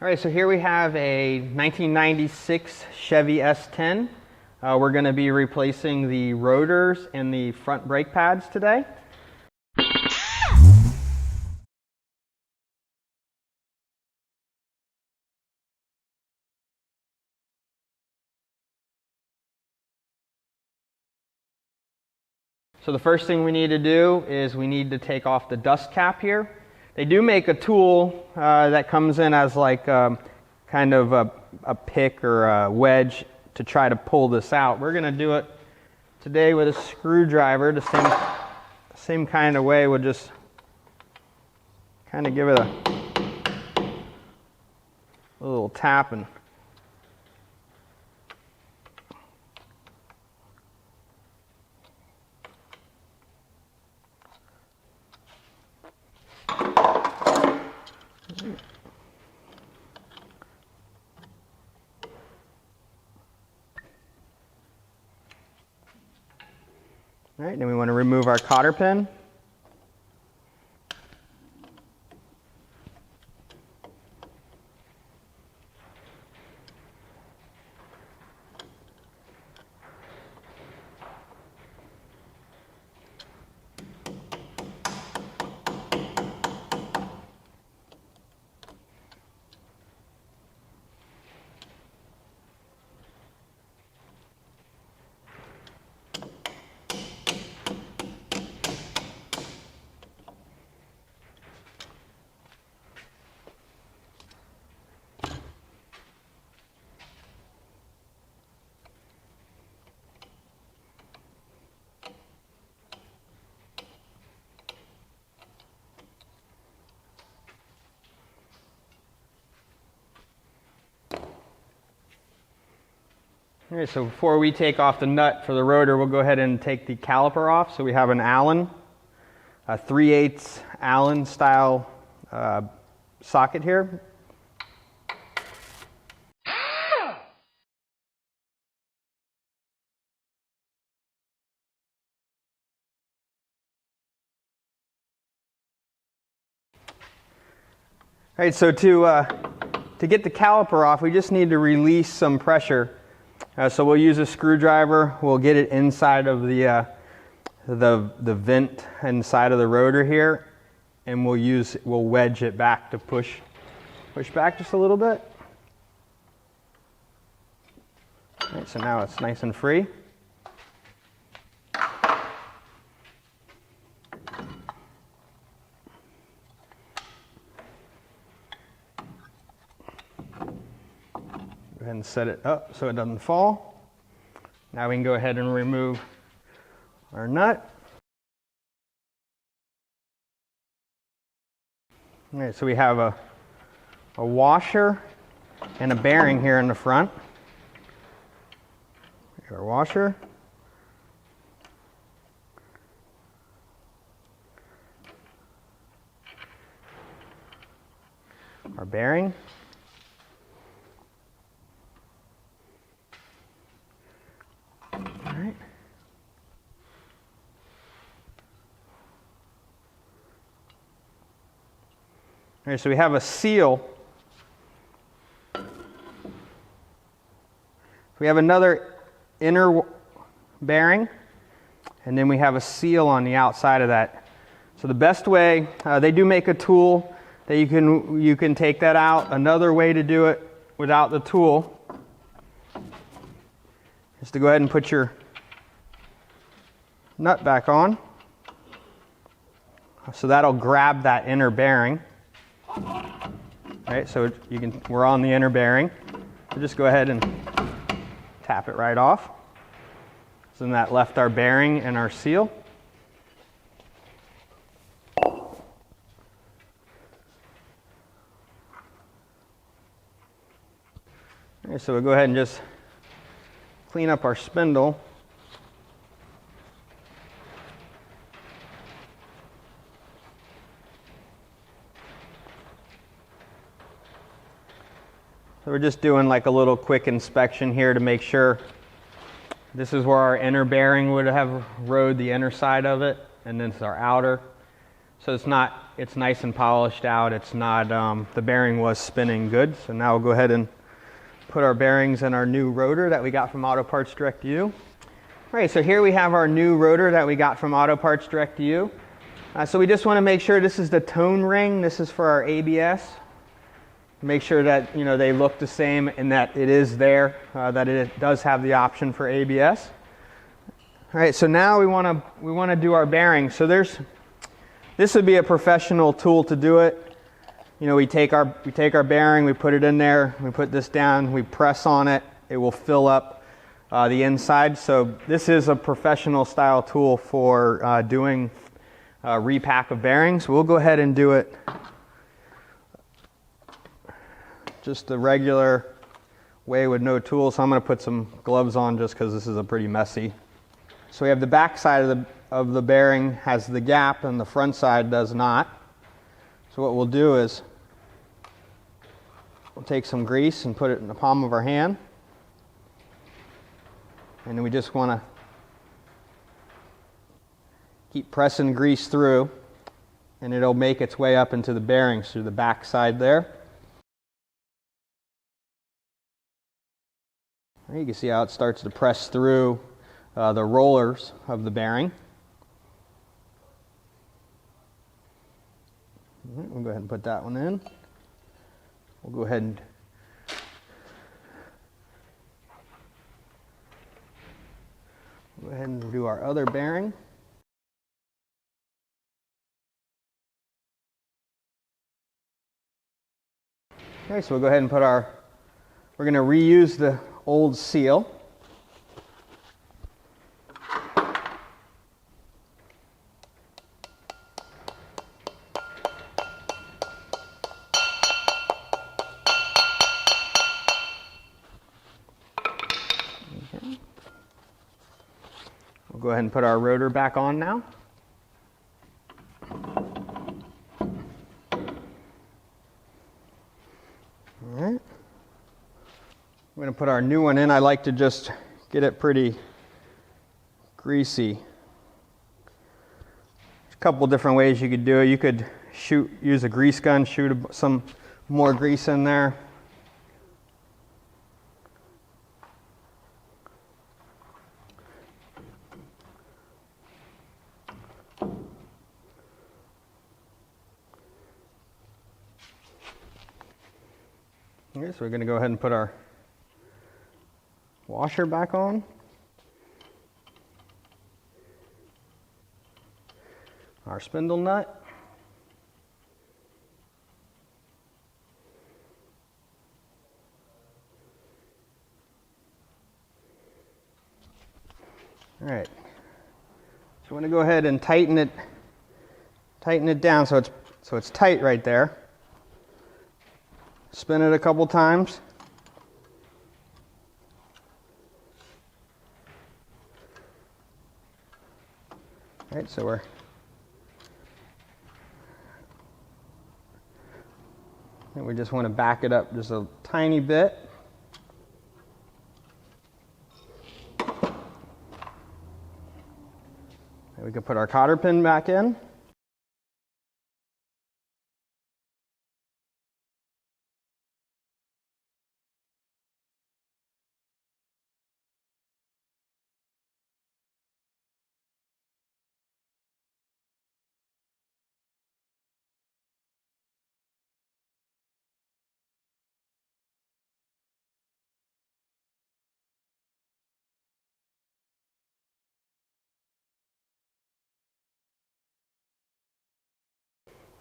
All right, so here we have a 1996 Chevy S10. We're going to be replacing the rotors and the front brake pads today. So the first thing we need to do is we need to take off the dust cap here. They do make a tool that comes in as like kind of a pick or a wedge to try to pull this out. We're going to do it today with a screwdriver, the same kind of way. We'll just kind of give it a little tap and all right, then we want to remove our cotter pin. All right, so before we take off the nut for the rotor, we'll go ahead and take the caliper off. So we have an Allen, a 3/8 Allen style socket here. All right, so to get the caliper off, we just need to release some pressure. So we'll use a screwdriver. We'll get it inside of the vent inside of the rotor here, and we'll wedge it back to push back just a little bit. All right, so now it's nice and free. Go ahead and set it up so it doesn't fall. Now we can go ahead and remove our nut. All right, so we have a washer and a bearing here in the front. Our washer. Our bearing. All right, so we have a seal. We have another inner bearing, and then we have a seal on the outside of that. So the best way, they do make a tool that you can take that out. Another way to do it without the tool is to go ahead and put your nut back on. So that'll grab that inner bearing. Right, so we're on the inner bearing. So just go ahead and tap it right off. So then that left our bearing and our seal. Okay, so we'll go ahead and just clean up our spindle. So we're just doing like a little quick inspection here to make sure this is where our inner bearing would have rode the inner side of it, and then it's our outer. So it's not it's nice and polished out. It's not, the bearing was spinning good. So now we'll go ahead and put our bearings in our new rotor that we got from Auto Parts Direct U. All right, so here we have our new rotor that we got from Auto Parts Direct U. So we just want to make sure this is the tone ring. This is for our ABS. Make sure that they look the same and that it is there, that it does have the option for ABS. All right, so now we want to do our bearings. So this would be a professional tool to do it. We take our bearing, we put it in there, we put this down, we press on it, it will fill up the inside. So this is a professional style tool for doing repack of bearings. We'll go ahead and do it just the regular way with no tools. So I'm going to put some gloves on just because this is a pretty messy. So we have the back side of the bearing has the gap and the front side does not. So what we'll do is we'll take some grease and put it in the palm of our hand. And then we just want to keep pressing grease through, and it'll make its way up into the bearings through the back side there. You can see how it starts to press through the rollers of the bearing. All right, we'll go ahead and put that one in. We'll go ahead and do our other bearing. Okay, so we'll go ahead and we're going to reuse the old seal. Okay. We'll go ahead and put our rotor back on now. Alright, I'm going to put our new one in. I like to just get it pretty greasy. There's a couple different ways you could do it. You could use a grease gun, shoot some more grease in there. Okay, so we're going to go ahead and put our washer back on. Our spindle nut. All right. So we're going to go ahead and tighten it down so it's tight right there. Spin it a couple times. All right, so we just want to back it up just a tiny bit. And we can put our cotter pin back in.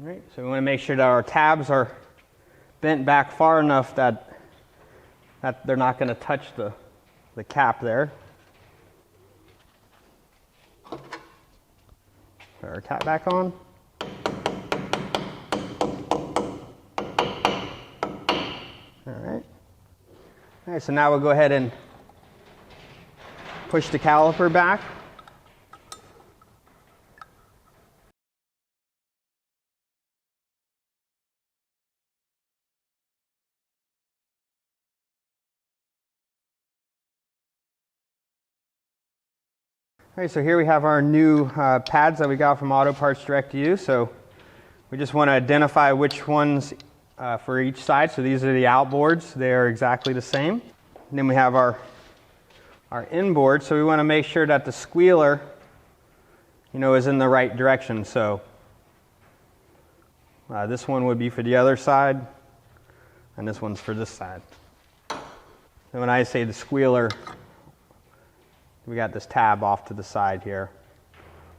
All right, so we want to make sure that our tabs are bent back far enough that they're not going to touch the cap there. Put our cap back on. All right, so now we'll go ahead and push the caliper back. All right, so here we have our new pads that we got from Auto Parts Direct U. So We just want to identify which ones for each side. So these are the outboards. They are exactly the same. And then we have our inboard. So we want to make sure that the squealer, is in the right direction. So this one would be for the other side, and this one's for this side. And when I say the squealer, we got this tab off to the side here.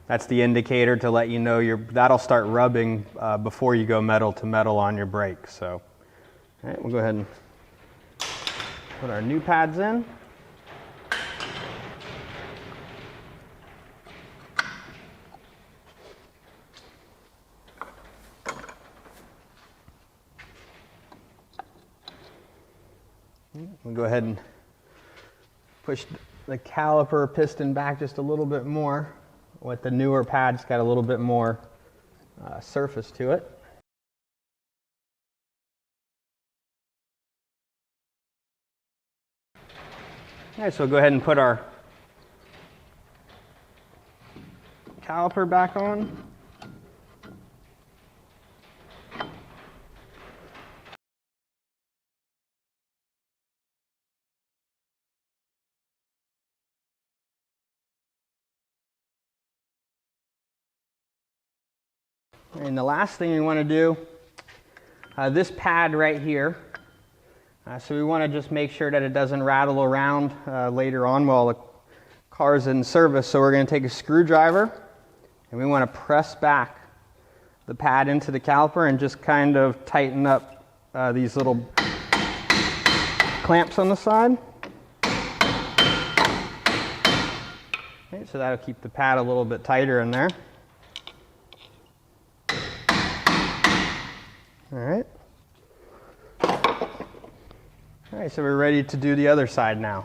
That's the indicator to let you know that'll start rubbing before you go metal to metal on your brake. So, all right, we'll go ahead and put our new pads in. We'll go ahead and push the caliper piston back just a little bit more. With the newer pads, got a little bit more surface to it. All right, so we'll go ahead and put our caliper back on. And the last thing we want to do, this pad right here, so we want to just make sure that it doesn't rattle around later on while the car's in service. So we're going to take a screwdriver and we want to press back the pad into the caliper and just kind of tighten up these little clamps on the side. Okay, so that'll keep the pad a little bit tighter in there. All right. All right, so we're ready to do the other side now.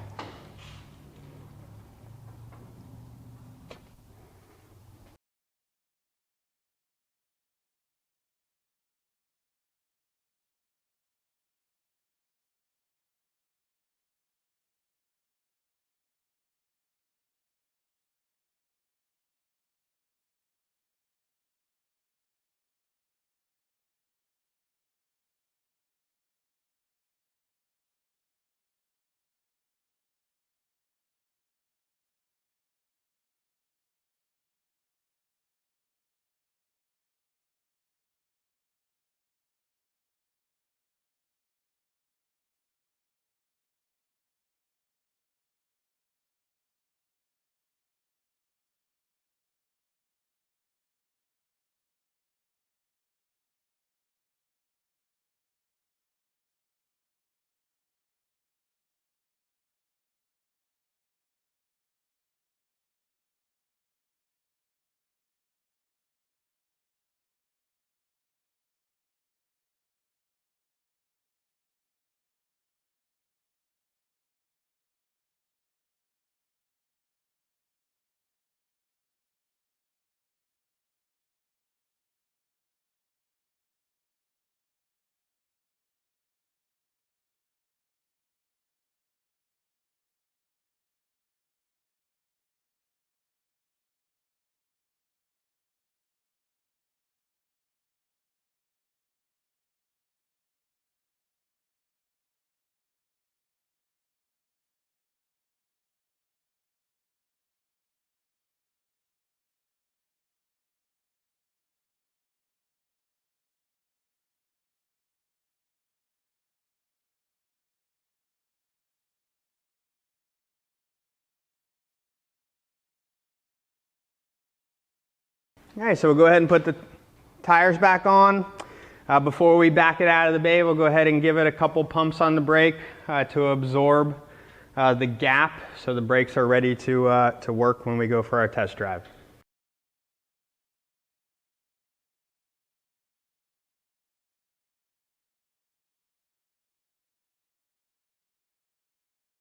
All right, so we'll go ahead and put the tires back on. Before we back it out of the bay, we'll go ahead and give it a couple pumps on the brake to absorb the gap so the brakes are ready to work when we go for our test drive.